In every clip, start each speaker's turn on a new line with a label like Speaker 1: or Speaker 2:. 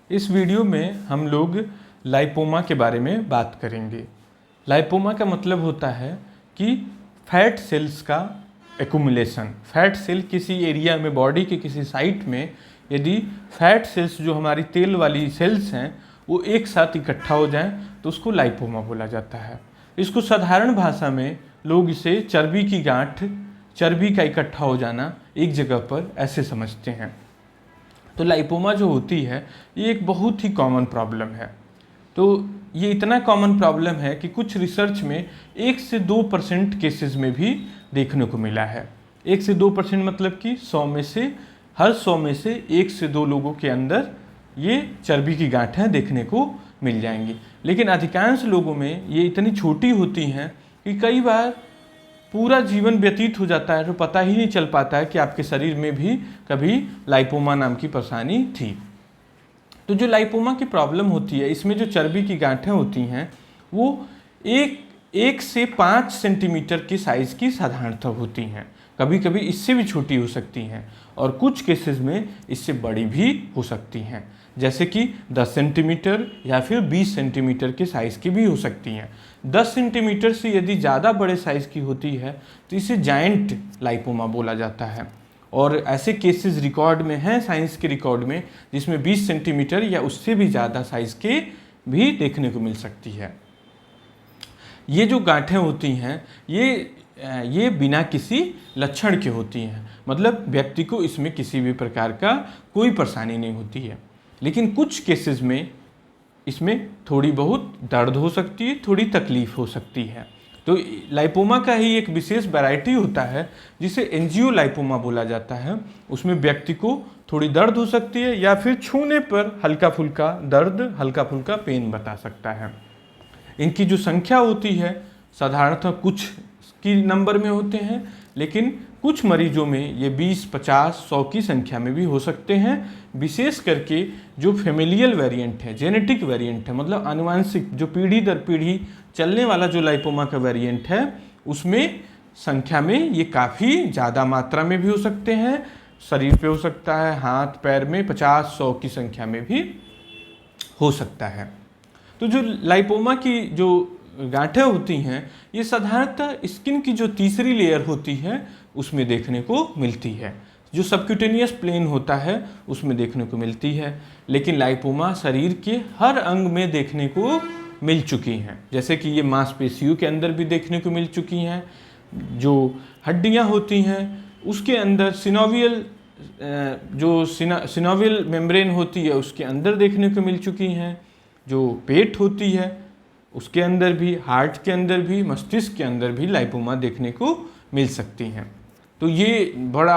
Speaker 1: इस वीडियो में हम लोग लाइपोमा के बारे में बात करेंगे। लाइपोमा का मतलब होता है कि फैट सेल्स का एक्युमुलेशन। फैट सेल किसी एरिया में, बॉडी के किसी साइट में यदि फैट सेल्स जो हमारी तेल वाली सेल्स हैं वो एक साथ इकट्ठा हो जाएं तो उसको लाइपोमा बोला जाता है। इसको साधारण भाषा में लोग इसे चर्बी की गांठ, चर्बी का इकट्ठा हो जाना एक जगह पर, ऐसे समझते हैं। तो लाइपोमा जो होती है ये एक बहुत ही कॉमन प्रॉब्लम है। तो ये इतना कॉमन प्रॉब्लम है कि कुछ रिसर्च में 1 से 2% केसेस में भी देखने को मिला है। 1 से 2% मतलब कि 100 में से, हर 100 में से 1 से 2 लोगों के अंदर ये चर्बी की गांठें देखने को मिल जाएंगी। लेकिन अधिकांश लोगों में ये इतनी छोटी होती हैं कि कई बार पूरा जीवन व्यतीत हो जाता है तो पता ही नहीं चल पाता है कि आपके शरीर में भी कभी लाइपोमा नाम की परेशानी थी। तो जो लाइपोमा की प्रॉब्लम होती है, इसमें जो चर्बी की गांठें होती हैं वो 1 से 5 सेंटीमीटर की साइज़ की साधारणतः होती हैं। कभी कभी इससे भी छोटी हो सकती हैं और कुछ केसेस में इससे बड़ी भी हो सकती हैं, जैसे कि 10 सेंटीमीटर या फिर 20 सेंटीमीटर के साइज़ की भी हो सकती हैं। 10 सेंटीमीटर से यदि ज़्यादा बड़े साइज़ की होती है तो इसे जायंट लाइपोमा बोला जाता है। और ऐसे केसेस रिकॉर्ड में हैं, साइंस के रिकॉर्ड में, जिसमें 20 सेंटीमीटर या उससे भी ज़्यादा साइज़ के भी देखने को मिल सकती है। ये जो गांठें होती हैं ये बिना किसी लक्षण के होती हैं, मतलब व्यक्ति को इसमें किसी भी प्रकार का कोई परेशानी नहीं होती है। लेकिन कुछ केसेस में इसमें थोड़ी बहुत दर्द हो सकती है, थोड़ी तकलीफ हो सकती है। तो लाइपोमा का ही एक विशेष वैरायटी होता है जिसे एंजियोलाइपोमा बोला जाता है। उसमें व्यक्ति को थोड़ी दर्द हो सकती है या फिर छूने पर हल्का फुल्का दर्द, हल्का फुल्का पेन बता सकता है। इनकी जो संख्या होती है साधारणतः कुछ की नंबर में होते हैं, लेकिन कुछ मरीजों में ये 20, 50, 100 की संख्या में भी हो सकते हैं। विशेष करके जो फेमिलियल वेरिएंट है, जेनेटिक वेरिएंट है, मतलब आनुवांशिक, जो पीढ़ी दर पीढ़ी चलने वाला जो लाइपोमा का वेरिएंट है, उसमें संख्या में ये काफ़ी ज़्यादा मात्रा में भी हो सकते हैं। शरीर पे हो सकता है, हाथ पैर में 50, 100 की संख्या में भी हो सकता है। तो जो लाइपोमा की जो गांठें होती हैं ये साधारणतः स्किन की जो तीसरी लेयर होती है उसमें देखने को मिलती है। जो सबक्यूटेनियस प्लेन होता है उसमें देखने को मिलती है। लेकिन लाइपोमा शरीर के हर अंग में देखने को मिल चुकी हैं, जैसे कि ये मांसपेशियों के अंदर भी देखने को मिल चुकी हैं। जो हड्डियां होती हैं उसके अंदर सिनोवियल, जो सिनोवियल मेम्ब्रेन होती है उसके अंदर देखने को मिल चुकी हैं। जो पेट होती है उसके अंदर भी, हार्ट के अंदर भी, मस्तिष्क के अंदर भी लाइपोमा देखने को मिल सकती हैं। तो ये बड़ा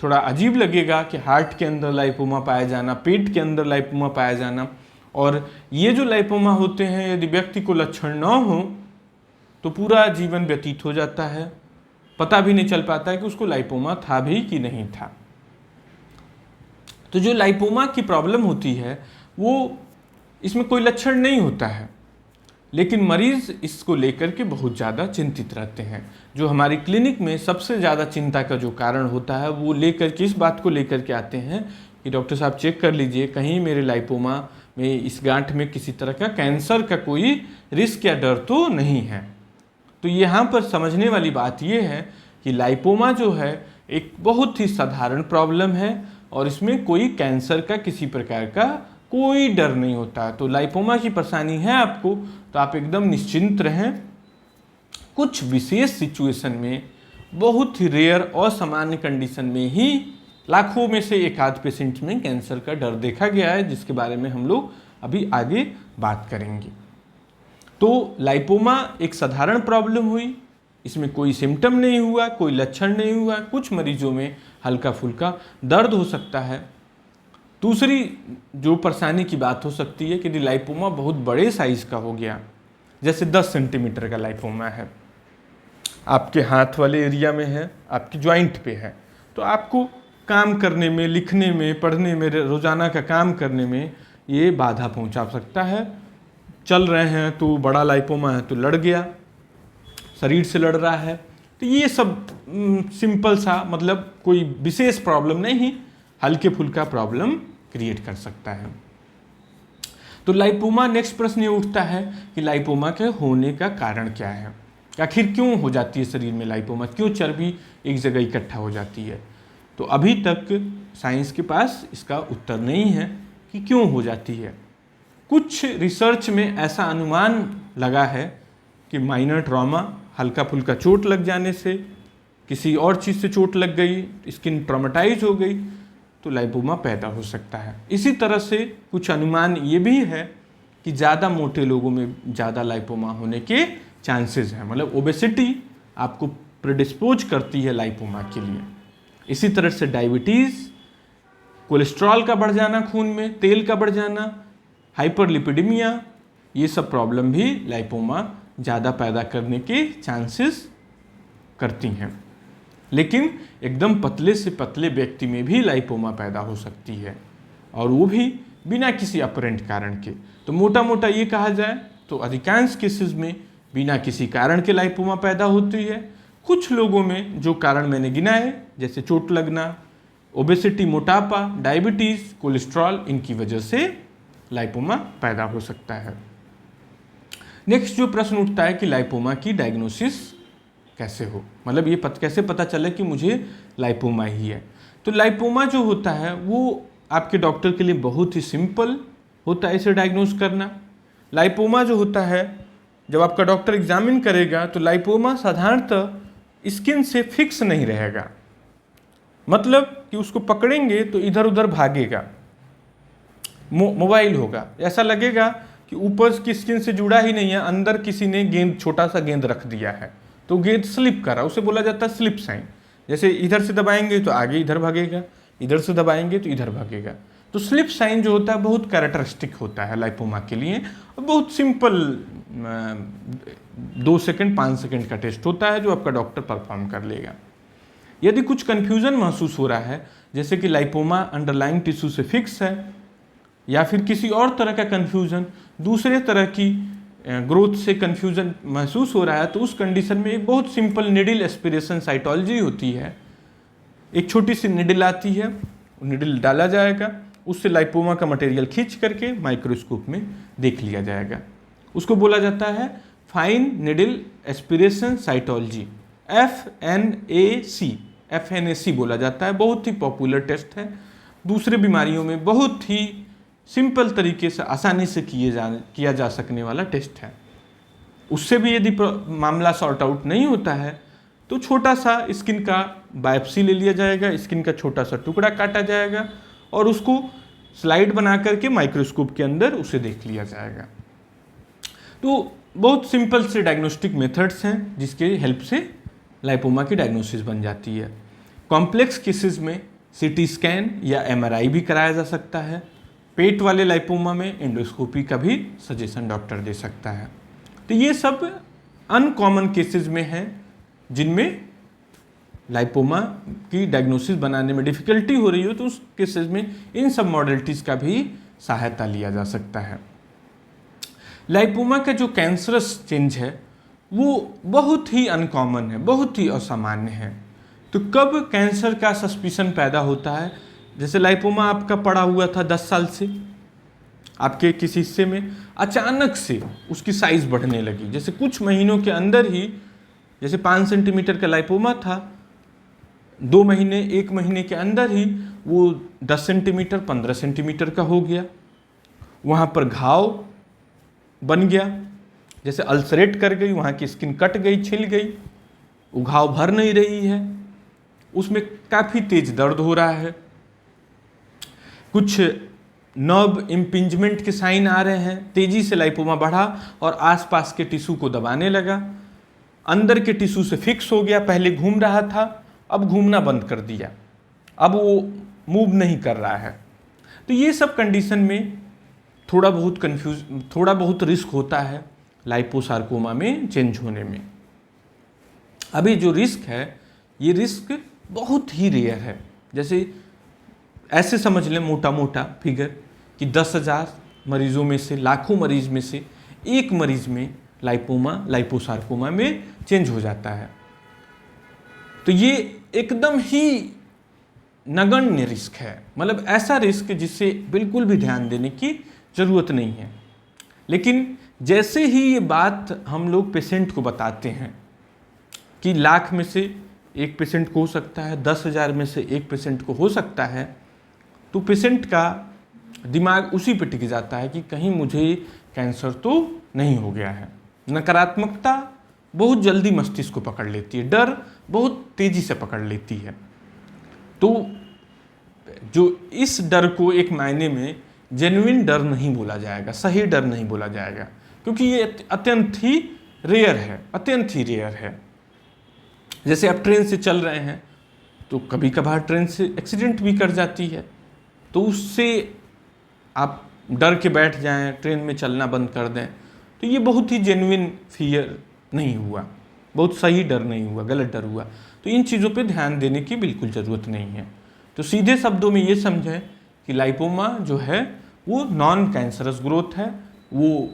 Speaker 1: थोड़ा अजीब लगेगा कि हार्ट के अंदर लाइपोमा पाया जाना, पेट के अंदर लाइपोमा पाया जाना। और ये जो लाइपोमा होते हैं यदि व्यक्ति को लक्षण न हो तो पूरा जीवन व्यतीत हो जाता है, पता भी नहीं चल पाता है कि उसको लाइपोमा था भी कि नहीं था। तो जो लाइपोमा की प्रॉब्लम होती है वो, इसमें कोई लक्षण नहीं होता है, लेकिन मरीज़ इसको लेकर के बहुत ज़्यादा चिंतित रहते हैं। जो हमारी क्लिनिक में सबसे ज़्यादा चिंता का जो कारण होता है वो लेकर के, इस बात को लेकर के आते हैं कि डॉक्टर साहब चेक कर लीजिए, कहीं मेरे लाइपोमा में, इस गांठ में किसी तरह का कैंसर का कोई रिस्क या डर तो नहीं है। तो यहाँ पर समझने वाली बात ये है कि लाइपोमा जो है एक बहुत ही साधारण प्रॉब्लम है और इसमें कोई कैंसर का किसी प्रकार का कोई डर नहीं होता। तो लाइपोमा की परेशानी है आपको तो आप एकदम निश्चिंत रहें। कुछ विशेष सिचुएशन में, बहुत ही रेयर और सामान्य कंडीशन में ही लाखों में से एक आध पेशेंट में कैंसर का डर देखा गया है, जिसके बारे में हम लोग अभी आगे बात करेंगे। तो लाइपोमा एक साधारण प्रॉब्लम हुई, इसमें कोई सिम्टम नहीं हुआ, कोई लक्षण नहीं हुआ। कुछ मरीजों में हल्का फुल्का दर्द हो सकता है। दूसरी जो परेशानी की बात हो सकती है कि यदि लाइपोमा बहुत बड़े साइज़ का हो गया, जैसे 10 सेंटीमीटर का लाइपोमा है, आपके हाथ वाले एरिया में है, आपकी जॉइंट पे है, तो आपको काम करने में, लिखने में, पढ़ने में, रोज़ाना का काम करने में ये बाधा पहुंचा सकता है। चल रहे हैं तो बड़ा लाइपोमा है तो लड़ गया, शरीर से लड़ रहा है, तो ये सब सिंपल सा, मतलब कोई विशेष प्रॉब्लम नहीं, हल्के फुल्का प्रॉब्लम क्रिएट कर सकता है। तो लाइपोमा, नेक्स्ट प्रश्न ये उठता है कि लाइपोमा के होने का कारण क्या है, आखिर क्यों हो जाती है शरीर में लाइपोमा, क्यों चर्बी एक जगह इकट्ठा हो जाती है। तो अभी तक साइंस के पास इसका उत्तर नहीं है कि क्यों हो जाती है। कुछ रिसर्च में ऐसा अनुमान लगा है कि माइनर ट्रॉमा, हल्का फुल्का चोट लग जाने से, किसी और चीज़ से चोट लग गई, स्किन ट्रॉमेटाइज हो गई, तो लाइपोमा पैदा हो सकता है। इसी तरह से कुछ अनुमान ये भी है कि ज़्यादा मोटे लोगों में ज़्यादा लाइपोमा होने के चांसेस हैं, मतलब ओबेसिटी आपको प्रेडिस्पोज करती है लाइपोमा के लिए। इसी तरह से डायबिटीज़, कोलेस्ट्रॉल का बढ़ जाना खून में, तेल का बढ़ जाना, हाइपरलिपिडेमिया, ये सब प्रॉब्लम भी लाइपोमा ज़्यादा पैदा करने के चांसेस करती हैं। लेकिन एकदम पतले से पतले व्यक्ति में भी लाइपोमा पैदा हो सकती है, और वो भी बिना किसी अपरेंट कारण के। तो मोटा मोटा ये कहा जाए तो अधिकांश केसेस में बिना किसी कारण के लाइपोमा पैदा होती है। कुछ लोगों में जो कारण मैंने गिनाए, जैसे चोट लगना, ओबेसिटी, मोटापा, डायबिटीज़, कोलेस्ट्रॉल, इनकी वजह से लाइपोमा पैदा हो सकता है। नेक्स्ट जो प्रश्न उठता है कि लाइपोमा की डायग्नोसिस कैसे हो, मतलब ये कैसे पता चले कि मुझे लाइपोमा ही है। तो लाइपोमा जो होता है वो आपके डॉक्टर के लिए बहुत ही सिंपल होता है इसे डायग्नोस करना। लाइपोमा जो होता है, जब आपका डॉक्टर एग्जामिन करेगा तो लाइपोमा साधारणतः स्किन से फिक्स नहीं रहेगा, मतलब कि उसको पकड़ेंगे तो इधर उधर भागेगा, मोबाइल होगा, ऐसा लगेगा कि ऊपर की स्किन से जुड़ा ही नहीं है, अंदर किसी ने गेंद, छोटा सा गेंद रख दिया है, तो गेंद स्लिप कर रहा है, उसे बोला जाता है स्लिप साइन। जैसे इधर से दबाएंगे तो आगे इधर भागेगा, इधर से दबाएंगे तो इधर भागेगा। तो स्लिप साइन जो होता है बहुत कैरेक्टरिस्टिक होता है लाइपोमा के लिए, और बहुत सिंपल 2 सेकंड 5 सेकंड का टेस्ट होता है जो आपका डॉक्टर परफॉर्म कर लेगा। यदि कुछ कन्फ्यूज़न महसूस हो रहा है, जैसे कि लाइपोमा अंडरलाइंग टिश्यू से फिक्स है, या फिर किसी और तरह का कन्फ्यूज़न, दूसरे तरह की ग्रोथ से कन्फ्यूज़न महसूस हो रहा है, तो उस कंडीशन में एक बहुत सिंपल निडल एस्पिरेशन साइटोलॉजी होती है। एक छोटी सी निडल आती है, निडल डाला जाएगा, उससे लाइपोमा का मटेरियल खींच करके माइक्रोस्कोप में देख लिया जाएगा। उसको बोला जाता है fine needle aspiration cytology, FNAC बोला जाता है। बहुत ही पॉपुलर टेस्ट है, दूसरे बीमारियों में बहुत ही सिंपल तरीके से आसानी से किया जा सकने वाला टेस्ट है। उससे भी यदि मामला सॉर्ट आउट नहीं होता है तो छोटा सा स्किन का बायोप्सी ले लिया जाएगा, स्किन का छोटा सा टुकड़ा काटा जाएगा और उसको स्लाइड बना करके माइक्रोस्कोप के अंदर उसे देख लिया जाएगा। तो बहुत सिंपल से डायग्नोस्टिक मेथड्स हैं जिसके हेल्प से लाइपोमा की डायग्नोसिस बन जाती है। कॉम्प्लेक्स केसेस में CT स्कैन या MRI भी कराया जा सकता है। पेट वाले लाइपोमा में एंडोस्कोपी का भी सजेशन डॉक्टर दे सकता है। तो ये सब अनकॉमन केसेस में हैं जिनमें लाइपोमा की डायग्नोसिस बनाने में डिफ़िकल्टी हो रही हो, तो उस केसेस में इन सब मॉडलिटीज़ का भी सहायता लिया जा सकता है। लाइपोमा का जो कैंसरस चेंज है वो बहुत ही अनकॉमन है, बहुत ही असामान्य है। तो कब कैंसर का सस्पिशन पैदा होता है, जैसे लाइपोमा आपका पड़ा हुआ था 10 साल से, आपके किसी हिस्से में अचानक से उसकी साइज़ बढ़ने लगी, जैसे कुछ महीनों के अंदर ही, जैसे 5 सेंटीमीटर का लाइपोमा था, 2 महीने 1 महीने के अंदर ही वो 10 सेंटीमीटर 15 सेंटीमीटर का हो गया, वहाँ पर घाव बन गया, जैसे अल्सरेट कर गई, वहाँ की स्किन कट गई, छिल गई, वो घाव भर नहीं रही है, उसमें काफ़ी तेज दर्द हो रहा है, कुछ नर्व इम्पिंजमेंट के साइन आ रहे हैं, तेजी से लाइपोमा बढ़ा और आसपास के टिश्यू को दबाने लगा, अंदर के टिश्यू से फिक्स हो गया, पहले घूम रहा था अब घूमना बंद कर दिया, अब वो मूव नहीं कर रहा है। तो ये सब कंडीशन में थोड़ा बहुत रिस्क होता है लाइपोसार्कोमा में चेंज होने में। अभी जो रिस्क है ये रिस्क बहुत ही रेयर है, जैसे ऐसे समझ लें मोटा मोटा फिगर कि 10,000 मरीजों में से, लाखों मरीज में से एक मरीज में लाइपोसार्कोमा में चेंज हो जाता है। तो ये एकदम ही नगण्य रिस्क है, मतलब ऐसा रिस्क जिससे बिल्कुल भी ध्यान देने की ज़रूरत नहीं है। लेकिन जैसे ही ये बात हम लोग पेशेंट को बताते हैं कि लाख में से एक पेशेंट को हो सकता है, 10,000 में से एक पेशेंट को हो सकता है, तो पेशेंट का दिमाग उसी पे टिक जाता है कि कहीं मुझे कैंसर तो नहीं हो गया है। नकारात्मकता बहुत जल्दी मस्तिष्क को पकड़ लेती है, डर बहुत तेज़ी से पकड़ लेती है। तो जो इस डर को एक मायने में जेन्युइन डर नहीं बोला जाएगा, सही डर नहीं बोला जाएगा, क्योंकि ये अत्यंत ही रेयर है, अत्यंत ही रेयर है। जैसे आप ट्रेन से चल रहे हैं तो कभी कभार ट्रेन से एक्सीडेंट भी कर जाती है, तो उससे आप डर के बैठ जाएं, ट्रेन में चलना बंद कर दें, तो ये बहुत ही जेन्युइन फियर नहीं हुआ, बहुत सही डर नहीं हुआ, गलत डर हुआ। तो इन चीज़ों पे ध्यान देने की बिल्कुल ज़रूरत नहीं है। तो सीधे शब्दों में ये समझें कि लाइपोमा जो है वो नॉन कैंसरस ग्रोथ है, वो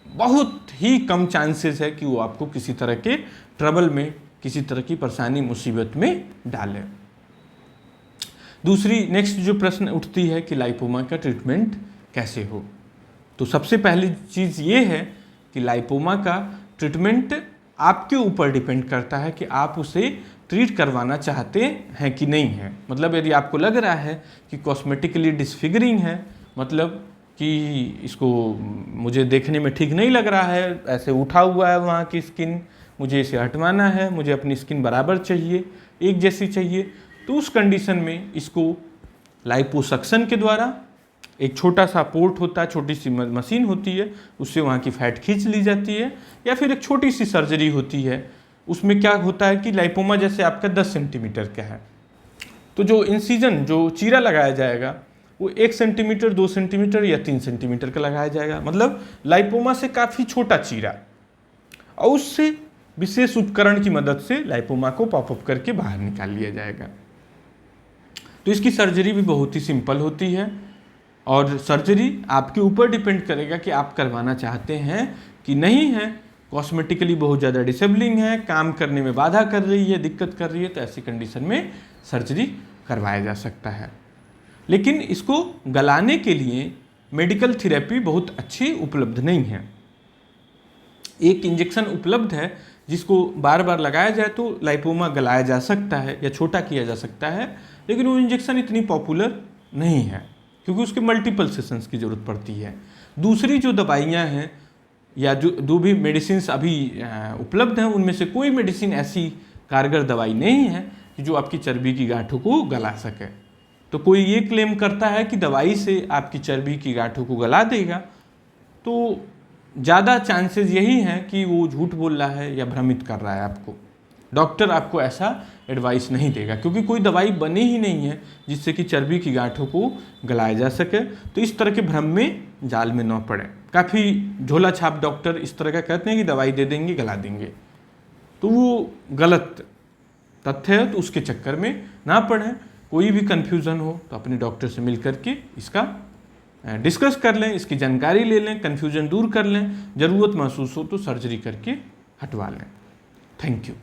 Speaker 1: बहुत ही कम चांसेस है कि वो आपको किसी तरह के ट्रबल में, किसी तरह की परेशानी मुसीबत में डाले। दूसरी नेक्स्ट जो प्रश्न उठती है कि लाइपोमा का ट्रीटमेंट कैसे हो, तो सबसे पहली चीज़ ये है कि लाइपोमा का ट्रीटमेंट आपके ऊपर डिपेंड करता है कि आप उसे ट्रीट करवाना चाहते हैं कि नहीं है। मतलब यदि आपको लग रहा है कि कॉस्मेटिकली डिसफिगरिंग है, मतलब कि इसको मुझे देखने में ठीक नहीं लग रहा है, ऐसे उठा हुआ है वहाँ की स्किन, मुझे इसे हटवाना है, मुझे अपनी स्किन बराबर चाहिए, एक जैसी चाहिए, तो उस कंडीशन में इसको लाइपोसक्शन के द्वारा, एक छोटा सा पोर्ट होता है, छोटी सी मशीन होती है, उससे वहाँ की फैट खींच ली जाती है, या फिर एक छोटी सी सर्जरी होती है। उसमें क्या होता है कि लाइपोमा जैसे आपका 10 सेंटीमीटर का है, तो जो इंसिजन, जो चीरा लगाया जाएगा, वो 1 सेंटीमीटर, 2 सेंटीमीटर या 3 सेंटीमीटर का लगाया जाएगा। मतलब लाइपोमा से काफ़ी छोटा चीरा, और उससे विशेष उपकरण की मदद से लाइपोमा को पॉपअप करके बाहर निकाल लिया जाएगा। तो इसकी सर्जरी भी बहुत ही सिंपल होती है, और सर्जरी आपके ऊपर डिपेंड करेगा कि आप करवाना चाहते हैं कि नहीं है, कॉस्मेटिकली बहुत ज़्यादा डिसेबलिंग है, काम करने में बाधा कर रही है, दिक्कत कर रही है, तो ऐसी कंडीशन में सर्जरी करवाया जा सकता है। लेकिन इसको गलाने के लिए मेडिकल थेरेपी बहुत अच्छी उपलब्ध नहीं है। एक इंजेक्शन उपलब्ध है जिसको बार बार लगाया जाए तो लाइपोमा गलाया जा सकता है या छोटा किया जा सकता है, लेकिन वो इंजेक्शन इतनी पॉपुलर नहीं है क्योंकि उसके मल्टीपल सेशंस की ज़रूरत पड़ती है। दूसरी जो दवाइयाँ हैं या जो भी मेडिसिन अभी उपलब्ध हैं, उनमें से कोई मेडिसिन ऐसी कारगर दवाई नहीं है कि जो आपकी चर्बी की गांठों को गला सके। तो कोई ये क्लेम करता है कि दवाई से आपकी चर्बी की गांठों को गला देगा, तो ज़्यादा चांसेस यही हैं कि वो झूठ बोल रहा है या भ्रमित कर रहा है आपको। डॉक्टर आपको ऐसा एडवाइस नहीं देगा क्योंकि कोई दवाई बनी ही नहीं है जिससे कि चर्बी की गांठों को गलाया जा सके। तो इस तरह के भ्रम में, जाल में न पड़े। काफ़ी झोला छाप डॉक्टर इस तरह का कहते हैं कि दवाई दे देंगे, गला देंगे, तो वो गलत तथ्य है, तो उसके चक्कर में ना पड़े। कोई भी कन्फ्यूज़न हो तो अपने डॉक्टर से मिल करके इसका डिस्कस कर लें, इसकी जानकारी ले लें, कन्फ्यूज़न दूर कर लें, ज़रूरत महसूस हो तो सर्जरी करके हटवा लें। Thank you.